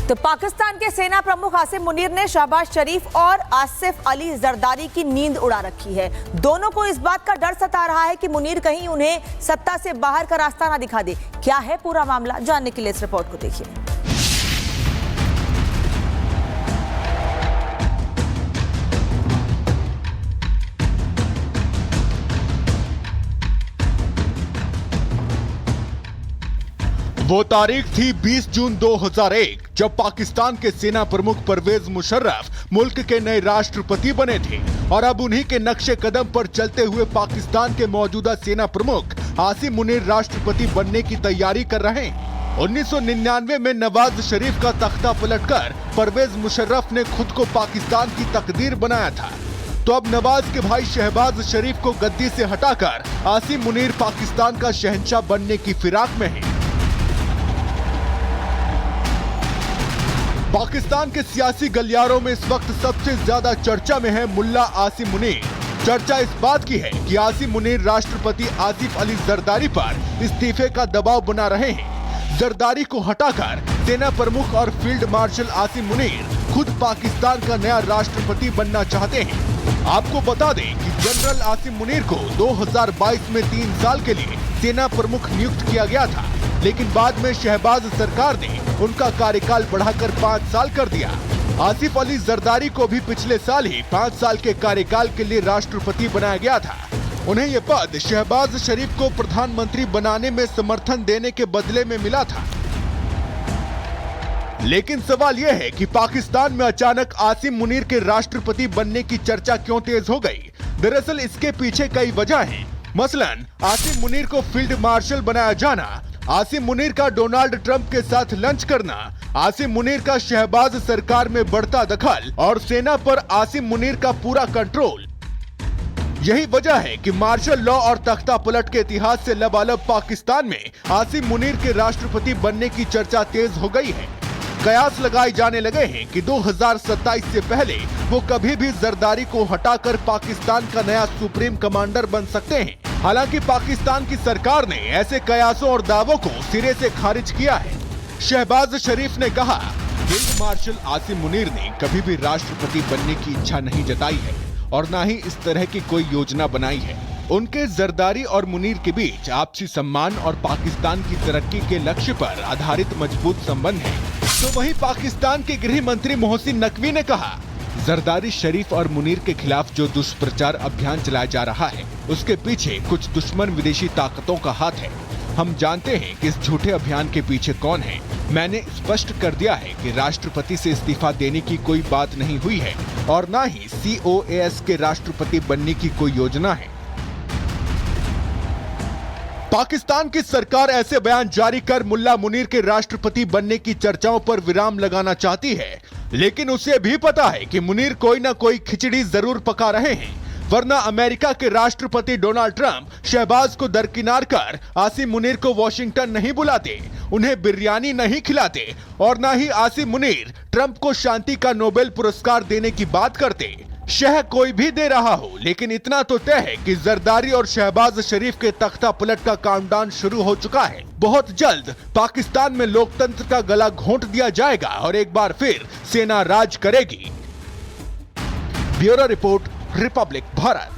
तो पाकिस्तान के सेना प्रमुख आसिम मुनीर ने शहबाज शरीफ और आसिफ अली जरदारी की नींद उड़ा रखी है। दोनों को इस बात का डर सता रहा है कि मुनीर कहीं उन्हें सत्ता से बाहर का रास्ता ना दिखा दे। क्या है पूरा मामला, जानने के लिए इस रिपोर्ट को देखिए। वो तारीख थी 20 जून 2001 जब पाकिस्तान के सेना प्रमुख परवेज मुशर्रफ मुल्क के नए राष्ट्रपति बने थे और अब उन्हीं के नक्शे कदम पर चलते हुए पाकिस्तान के मौजूदा सेना प्रमुख आसिम मुनीर राष्ट्रपति बनने की तैयारी कर रहे हैं। 1999 में नवाज शरीफ का तख्ता पलटकर परवेज मुशर्रफ ने खुद को पाकिस्तान की तकदीर बनाया था। तो अब नवाज के भाई शहबाज शरीफ को गद्दी से हटाकर आसिम मुनीर पाकिस्तान का शहंशाह बनने की फिराक में है। पाकिस्तान के सियासी गलियारों में इस वक्त सबसे ज्यादा चर्चा में है मुल्ला आसिम मुनीर। चर्चा इस बात की है कि आसिम मुनीर राष्ट्रपति आसिफ अली जरदारी पर इस्तीफे का दबाव बना रहे हैं। जरदारी को हटाकर सेना प्रमुख और फील्ड मार्शल आसिम मुनीर खुद पाकिस्तान का नया राष्ट्रपति बनना चाहते हैं। आपको बता दें कि जनरल आसिम मुनीर को 2022 में 3 साल के लिए सेना प्रमुख नियुक्त किया गया था, लेकिन बाद में शहबाज सरकार ने उनका कार्यकाल बढ़ाकर 5 साल कर दिया। आसिफ अली जरदारी को भी पिछले साल ही 5 साल के कार्यकाल के लिए राष्ट्रपति बनाया गया था। उन्हें ये पद शहबाज शरीफ को प्रधानमंत्री बनाने में समर्थन देने के बदले में मिला था। लेकिन सवाल यह है कि पाकिस्तान में अचानक आसिम मुनीर के राष्ट्रपति बनने की चर्चा क्यों तेज हो गई। दरअसल इसके पीछे कई वजह हैं। मसलन आसिम मुनीर को फील्ड मार्शल बनाया जाना, आसिम मुनीर का डोनाल्ड ट्रंप के साथ लंच करना, आसिम मुनीर का शहबाज सरकार में बढ़ता दखल और सेना पर आसिम मुनीर का पूरा कंट्रोल। यही वजह है कि मार्शल लॉ और तख्ता पलट के इतिहास से लबालब पाकिस्तान में आसिम मुनीर के राष्ट्रपति बनने की चर्चा तेज हो गई है। कयास लगाए जाने लगे हैं कि 2027 से पहले वो कभी भी जरदारी को हटाकर पाकिस्तान का नया सुप्रीम कमांडर बन सकते हैं। हालांकि पाकिस्तान की सरकार ने ऐसे कयासों और दावों को सिरे से खारिज किया है। शहबाज शरीफ ने कहा, फील्ड मार्शल आसिम मुनीर ने कभी भी राष्ट्रपति बनने की इच्छा नहीं जताई है और न ही इस तरह की कोई योजना बनाई है। उनके जरदारी और मुनीर के बीच आपसी सम्मान और पाकिस्तान की तरक्की के लक्ष्य पर आधारित मजबूत संबंध है। तो वहीं पाकिस्तान के गृह मंत्री मोहसिन नकवी ने कहा, जरदारी शरीफ और मुनीर के खिलाफ जो दुष्प्रचार अभियान चलाया जा रहा है उसके पीछे कुछ दुश्मन विदेशी ताकतों का हाथ है। हम जानते हैं कि इस झूठे अभियान के पीछे कौन है। मैंने स्पष्ट कर दिया है कि राष्ट्रपति से इस्तीफा देने की कोई बात नहीं हुई है और न ही COAS के राष्ट्रपति बनने की कोई योजना है। पाकिस्तान की सरकार ऐसे बयान जारी कर मुल्ला मुनीर के राष्ट्रपति बनने की चर्चाओं पर विराम लगाना चाहती है, लेकिन उसे भी पता है कि मुनीर कोई ना कोई खिचड़ी जरूर पका रहे हैं, वरना अमेरिका के राष्ट्रपति डोनाल्ड ट्रंप शहबाज को दरकिनार कर आसिम मुनीर को वॉशिंगटन नहीं बुलाते, उन्हें बिरयानी नहीं खिलाते और न ही आसिम मुनीर ट्रंप को शांति का नोबेल पुरस्कार देने की बात करते। शह कोई भी दे रहा हो, लेकिन इतना तो तय है कि जरदारी और शहबाज शरीफ के तख्ता पलट का काउंटडाउन शुरू हो चुका है। बहुत जल्द पाकिस्तान में लोकतंत्र का गला घोंट दिया जाएगा और एक बार फिर सेना राज करेगी। Bureau report, Republic Bharat.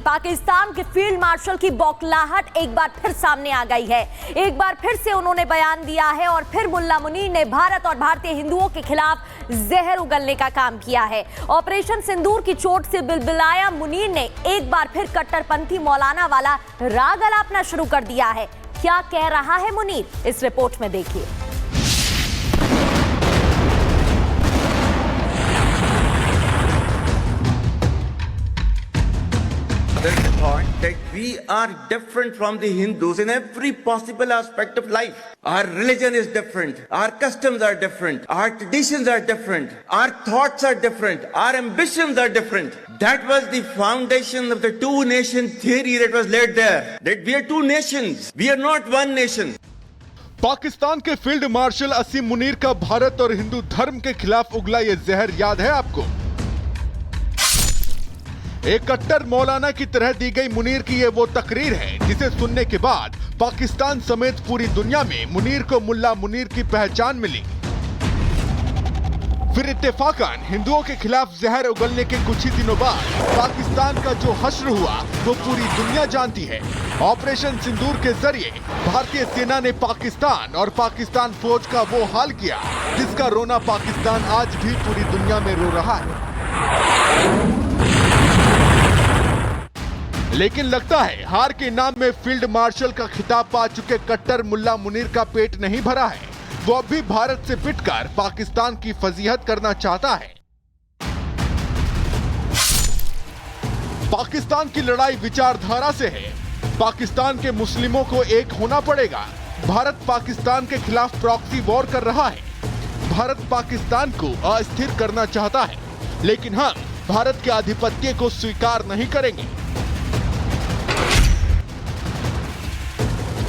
Pakistan के फील्ड मार्शल की बौखलाहट एक बार फिर सामने आ गई है। एक बार फिर से उन्होंने बयान दिया है और फिर मुल्ला मुनीर ने भारत और भारतीय हिंदुओं के खिलाफ जहर उगलने का काम किया है। ऑपरेशन सिंदूर की चोट से बिलबिलाया मुनीर ने एक बार फिर कट्टरपंथी मौलाना वाला राग अलापना शुरू कर दिया है। क्या कह रहा है मुनीर, इस रिपोर्ट में देखिए। Thought that we are different from the Hindus in every possible aspect of life. Our religion is different, our customs are different, our traditions are different, our thoughts are different, our ambitions are different. That was the foundation of the two-nation theory that was laid there. That we are two nations, we are not one nation. Pakistan के field marshal Asim Munir का भारत और हिंदू धर्म के खिलाफ उगला ये जहर याद है आपको? एक कट्टर मौलाना की तरह दी गई मुनीर की ये वो तकरीर है जिसे सुनने के बाद पाकिस्तान समेत पूरी दुनिया में मुनीर को मुल्ला मुनीर की पहचान मिली। फिर इत्तेफाकन हिंदुओं के खिलाफ जहर उगलने के कुछ ही दिनों बाद पाकिस्तान का जो हश्र हुआ वो पूरी दुनिया जानती है। ऑपरेशन सिंदूर के जरिए भारतीय सेना ने पाकिस्तान और पाकिस्तान फौज का वो हाल किया जिसका रोना पाकिस्तान आज भी पूरी दुनिया में रो रहा है। लेकिन लगता है हार के नाम में फील्ड मार्शल का खिताब पा चुके कट्टर मुल्ला मुनीर का पेट नहीं भरा है। वो अब भी भारत से पिटकर पाकिस्तान की फजीहत करना चाहता है। पाकिस्तान की लड़ाई विचारधारा से है। पाकिस्तान के मुस्लिमों को एक होना पड़ेगा। भारत पाकिस्तान के खिलाफ प्रॉक्सी वॉर कर रहा है। भारत पाकिस्तान को अस्थिर करना चाहता है, लेकिन हम भारत के आधिपत्य को स्वीकार नहीं करेंगे।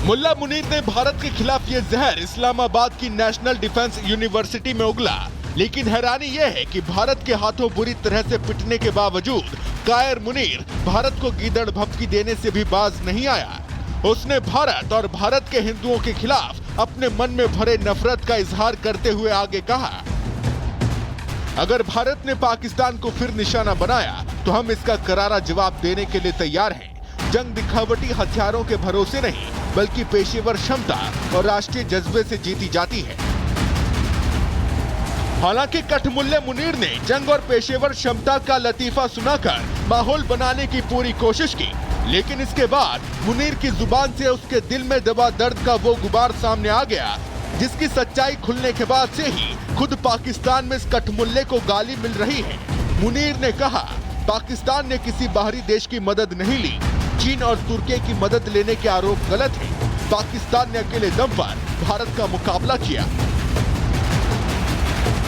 मुल्ला मुनीर ने भारत के खिलाफ ये जहर इस्लामाबाद की नेशनल डिफेंस यूनिवर्सिटी में उगला, लेकिन हैरानी यह है कि भारत के हाथों बुरी तरह से पिटने के बावजूद कायर मुनीर भारत को गीदड़ भभकी देने से भी बाज नहीं आया। उसने भारत और भारत के हिंदुओं के खिलाफ अपने मन में भरे नफरत का इजहार करते हुए आगे कहा, अगर भारत ने पाकिस्तान को फिर निशाना बनाया तो हम इसका करारा जवाब देने के लिए तैयार हैं। जंग दिखावटी हथियारों के भरोसे नहीं बल्कि पेशेवर क्षमता और राष्ट्रीय जज्बे से जीती जाती है। हालांकि कठमुल्ले मुनीर ने जंग और पेशेवर क्षमता का लतीफा सुनाकर माहौल बनाने की पूरी कोशिश की, लेकिन इसके बाद मुनीर की जुबान से उसके दिल में दबा दर्द का वो गुबार सामने आ गया, जिसकी सच्चाई खुलने के बाद से ही खुद पाकिस्तान में इस कठमुल्ले को गाली मिल रही है। मुनीर ने कहा, पाकिस्तान ने किसी बाहरी देश की मदद नहीं ली। चीन और तुर्की की मदद लेने के आरोप गलत है। पाकिस्तान ने अकेले दम पर भारत का मुकाबला किया।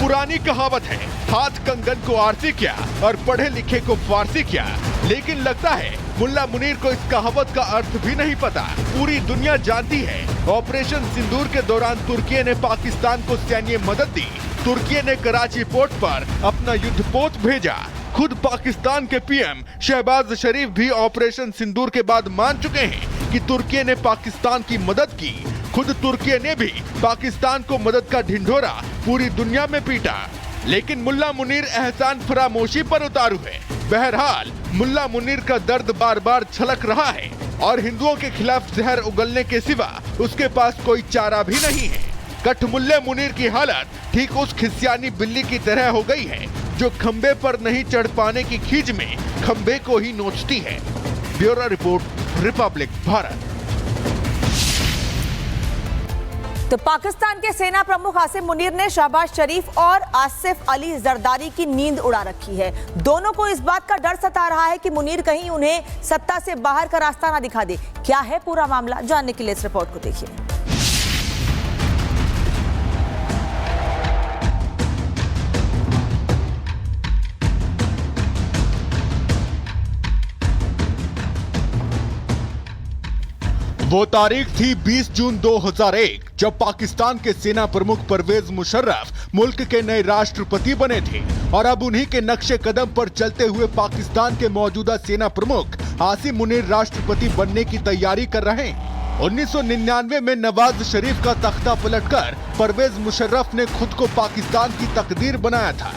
पुरानी कहावत है, हाथ कंगन को आरती किया और पढ़े लिखे को फारसी किया, लेकिन लगता है मुल्ला मुनीर को इस कहावत का अर्थ भी नहीं पता। पूरी दुनिया जानती है ऑपरेशन सिंदूर के दौरान तुर्की ने पाकिस्तान को सैन्य मदद दी। तुर्की ने कराची पोर्ट पर अपना युद्धपोत भेजा। खुद पाकिस्तान के पीएम शहबाज शरीफ भी ऑपरेशन सिंदूर के बाद मान चुके हैं कि तुर्की ने पाकिस्तान की मदद की। खुद तुर्की ने भी पाकिस्तान को मदद का ढिंढोरा पूरी दुनिया में पीटा, लेकिन मुल्ला मुनीर एहसान फरामोशी पर उतारू है। बहरहाल मुल्ला मुनीर का दर्द बार बार छलक रहा है और हिंदुओं के खिलाफ जहर उगलने के सिवा उसके पास कोई चारा भी नहीं है। कठमुल्ले मुनीर की हालत ठीक उस खिसियानी बिल्ली की तरह हो गई है जो खंबे पर नहीं चढ़ पाने की खींच में खंबे को ही नोचती है। Bureau report, Republic Bharat. तो पाकिस्तान के सेना प्रमुख आसिम मुनीर ने शहबाज शरीफ और आसिफ अली जरदारी की नींद उड़ा रखी है। दोनों को इस बात का डर सता रहा है कि मुनीर कहीं उन्हें सत्ता से बाहर का रास्ता ना दिखा दे। क्या है पूरा मामला, जानने के लिए इस रिपोर्ट को देखिए। वो तारीख थी 20 जून 2001 जब पाकिस्तान के सेना प्रमुख परवेज मुशर्रफ मुल्क के नए राष्ट्रपति बने थे और अब उन्हीं के नक्शे कदम पर चलते हुए पाकिस्तान के मौजूदा सेना प्रमुख आसिम मुनीर राष्ट्रपति बनने की तैयारी कर रहे हैं। 1999 में नवाज शरीफ का तख्ता पलटकर परवेज मुशर्रफ ने खुद को पाकिस्तान की तकदीर बनाया था,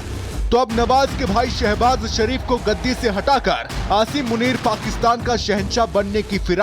तो अब नवाज के भाई शहबाज शरीफ को गद्दी से हटाकर आसिम मुनीर पाकिस्तान का शहंशाह बनने की फिराक